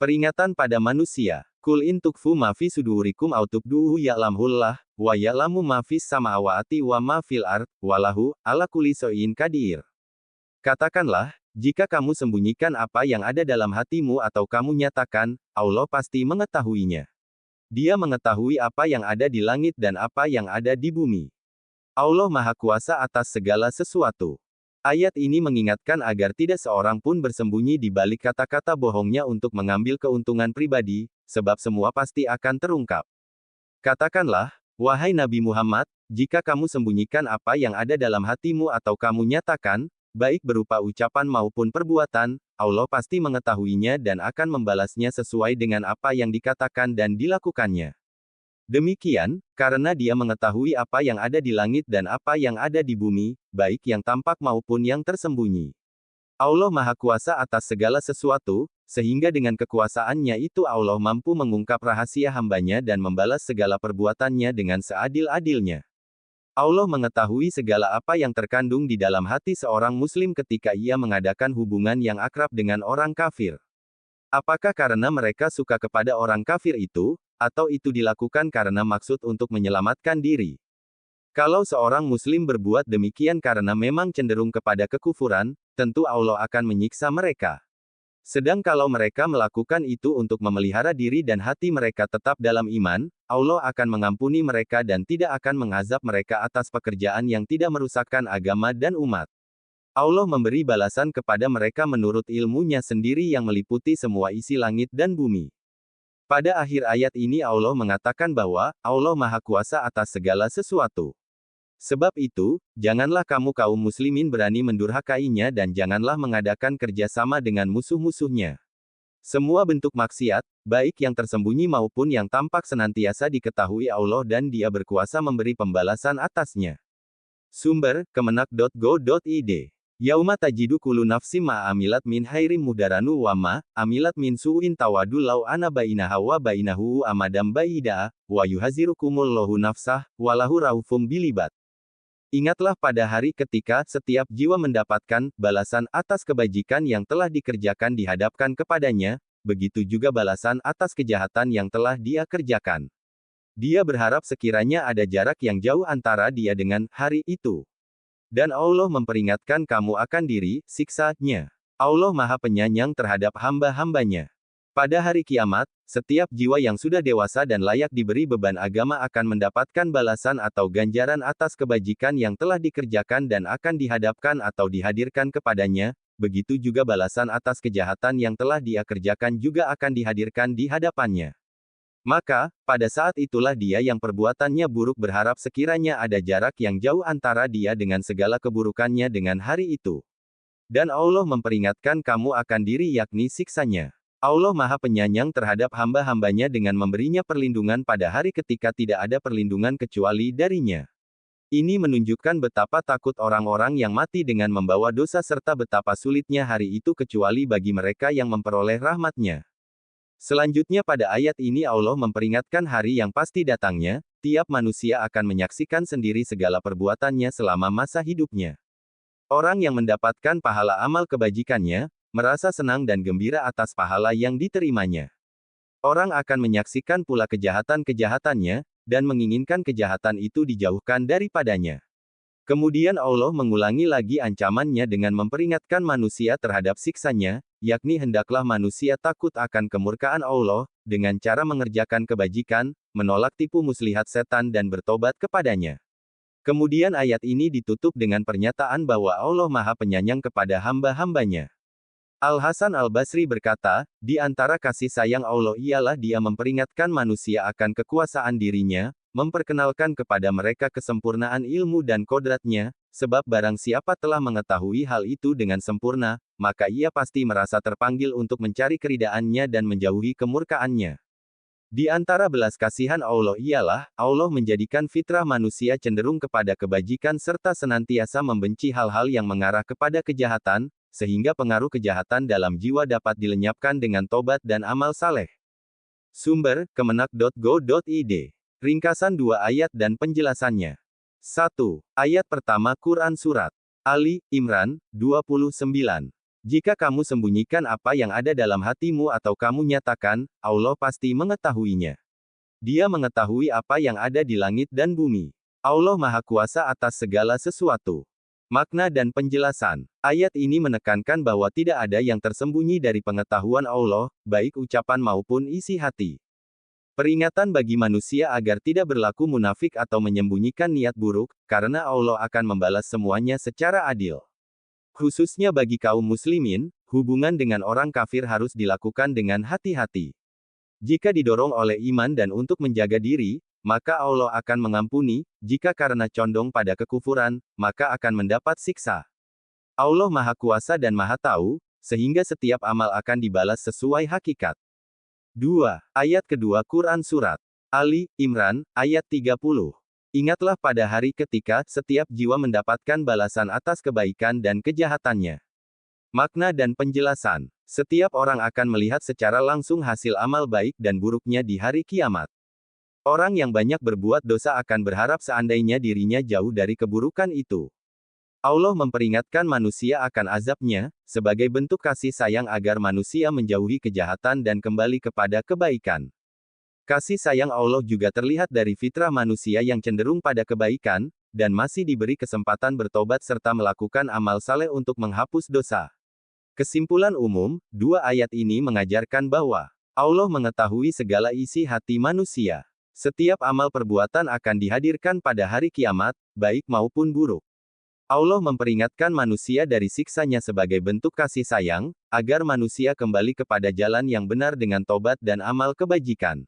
Peringatan pada manusia. Kul in tukfu ma fi sudurikum aw tubduhu ya'lamhullah, wa ya'lamu ma fis samawati wa ma fil ard, walahu, ala kulli syai'in qadir. Katakanlah, jika kamu sembunyikan apa yang ada dalam hatimu atau kamu nyatakan, Allah pasti mengetahuinya. Dia mengetahui apa yang ada di langit dan apa yang ada di bumi. Allah Maha Kuasa atas segala sesuatu. Ayat ini mengingatkan agar tidak seorang pun bersembunyi di balik kata-kata bohongnya untuk mengambil keuntungan pribadi, sebab semua pasti akan terungkap. Katakanlah, wahai Nabi Muhammad, jika kamu sembunyikan apa yang ada dalam hatimu atau kamu nyatakan, baik berupa ucapan maupun perbuatan, Allah pasti mengetahuinya dan akan membalasnya sesuai dengan apa yang dikatakan dan dilakukannya. Demikian, karena Dia mengetahui apa yang ada di langit dan apa yang ada di bumi, baik yang tampak maupun yang tersembunyi. Allah Maha Kuasa atas segala sesuatu, sehingga dengan kekuasaannya itu Allah mampu mengungkap rahasia hambanya dan membalas segala perbuatannya dengan seadil-adilnya. Allah mengetahui segala apa yang terkandung di dalam hati seorang muslim ketika ia mengadakan hubungan yang akrab dengan orang kafir. Apakah karena mereka suka kepada orang kafir itu, atau itu dilakukan karena maksud untuk menyelamatkan diri? Kalau seorang muslim berbuat demikian karena memang cenderung kepada kekufuran, tentu Allah akan menyiksa mereka. Sedang kalau mereka melakukan itu untuk memelihara diri dan hati mereka tetap dalam iman, Allah akan mengampuni mereka dan tidak akan mengazab mereka atas pekerjaan yang tidak merusakkan agama dan umat. Allah memberi balasan kepada mereka menurut ilmunya sendiri yang meliputi semua isi langit dan bumi. Pada akhir ayat ini Allah mengatakan bahwa Allah Maha Kuasa atas segala sesuatu. Sebab itu, janganlah kamu kaum muslimin berani mendurhakainya dan janganlah mengadakan kerjasama dengan musuh-musuhnya. Semua bentuk maksiat, baik yang tersembunyi maupun yang tampak senantiasa diketahui Allah dan Dia berkuasa memberi pembalasan atasnya. Sumber, kemenak.go.id. Yauma tajidu kullu nafsim ma amilat min khairim mudaranu wa ma amilat min su'in tawadul law ana bainaha wa bainahu amadam baida, wa yuhazirukumullahu nafsah, walahu raufum bilibad. Ingatlah pada hari ketika setiap jiwa mendapatkan balasan atas kebajikan yang telah dikerjakan dihadapkan kepadanya, begitu juga balasan atas kejahatan yang telah dia kerjakan. Dia berharap sekiranya ada jarak yang jauh antara dia dengan hari itu. Dan Allah memperingatkan kamu akan diri, siksa-Nya. Allah Maha Penyayang terhadap hamba-hambanya. Pada hari kiamat, setiap jiwa yang sudah dewasa dan layak diberi beban agama akan mendapatkan balasan atau ganjaran atas kebajikan yang telah dikerjakan dan akan dihadapkan atau dihadirkan kepadanya, begitu juga balasan atas kejahatan yang telah dia kerjakan juga akan dihadirkan di hadapannya. Maka, pada saat itulah dia yang perbuatannya buruk berharap sekiranya ada jarak yang jauh antara dia dengan segala keburukannya dengan hari itu. Dan Allah memperingatkan kamu akan diri yakni siksanya. Allah Maha Penyayang terhadap hamba-hambanya dengan memberinya perlindungan pada hari ketika tidak ada perlindungan kecuali darinya. Ini menunjukkan betapa takut orang-orang yang mati dengan membawa dosa serta betapa sulitnya hari itu kecuali bagi mereka yang memperoleh rahmat-Nya. Selanjutnya pada ayat ini Allah memperingatkan hari yang pasti datangnya, tiap manusia akan menyaksikan sendiri segala perbuatannya selama masa hidupnya. Orang yang mendapatkan pahala amal kebajikannya, merasa senang dan gembira atas pahala yang diterimanya. Orang akan menyaksikan pula kejahatan-kejahatannya, dan menginginkan kejahatan itu dijauhkan daripadanya. Kemudian Allah mengulangi lagi ancamannya dengan memperingatkan manusia terhadap siksanya, yakni hendaklah manusia takut akan kemurkaan Allah, dengan cara mengerjakan kebajikan, menolak tipu muslihat setan dan bertobat kepadanya. Kemudian ayat ini ditutup dengan pernyataan bahwa Allah Maha Penyayang kepada hamba-hambanya. Al-Hasan Al-Basri berkata, di antara kasih sayang Allah ialah Dia memperingatkan manusia akan kekuasaan dirinya, memperkenalkan kepada mereka kesempurnaan ilmu dan kodrat-Nya, sebab barang siapa telah mengetahui hal itu dengan sempurna, maka ia pasti merasa terpanggil untuk mencari keridaan-Nya dan menjauhi kemurkaan-Nya. Di antara belas kasihan Allah ialah, Allah menjadikan fitrah manusia cenderung kepada kebajikan serta senantiasa membenci hal-hal yang mengarah kepada kejahatan, sehingga pengaruh kejahatan dalam jiwa dapat dilenyapkan dengan tobat dan amal saleh. Sumber, kemenak.go.id. Ringkasan 2 ayat dan penjelasannya. 1. Ayat pertama Quran Surat Ali Imran 29. Jika kamu sembunyikan apa yang ada dalam hatimu atau kamu nyatakan, Allah pasti mengetahuinya. Dia mengetahui apa yang ada di langit dan bumi. Allah Maha Kuasa atas segala sesuatu. Makna dan penjelasan. Ayat ini menekankan bahwa tidak ada yang tersembunyi dari pengetahuan Allah, baik ucapan maupun isi hati. Peringatan bagi manusia agar tidak berlaku munafik atau menyembunyikan niat buruk, karena Allah akan membalas semuanya secara adil. Khususnya bagi kaum muslimin, hubungan dengan orang kafir harus dilakukan dengan hati-hati. Jika didorong oleh iman dan untuk menjaga diri, maka Allah akan mengampuni. Jika karena condong pada kekufuran, maka akan mendapat siksa. Allah Maha Kuasa dan Maha Tahu, sehingga setiap amal akan dibalas sesuai hakikat. 2. Ayat kedua Quran Surat Ali Imran, ayat 30. Ingatlah pada hari ketika setiap jiwa mendapatkan balasan atas kebaikan dan kejahatannya. Makna dan penjelasan. Setiap orang akan melihat secara langsung hasil amal baik dan buruknya di hari kiamat. Orang yang banyak berbuat dosa akan berharap seandainya dirinya jauh dari keburukan itu. Allah memperingatkan manusia akan azabnya, sebagai bentuk kasih sayang agar manusia menjauhi kejahatan dan kembali kepada kebaikan. Kasih sayang Allah juga terlihat dari fitrah manusia yang cenderung pada kebaikan, dan masih diberi kesempatan bertobat serta melakukan amal saleh untuk menghapus dosa. Kesimpulan umum, dua ayat ini mengajarkan bahwa Allah mengetahui segala isi hati manusia. Setiap amal perbuatan akan dihadirkan pada hari kiamat, baik maupun buruk. Allah memperingatkan manusia dari siksanya sebagai bentuk kasih sayang, agar manusia kembali kepada jalan yang benar dengan tobat dan amal kebajikan.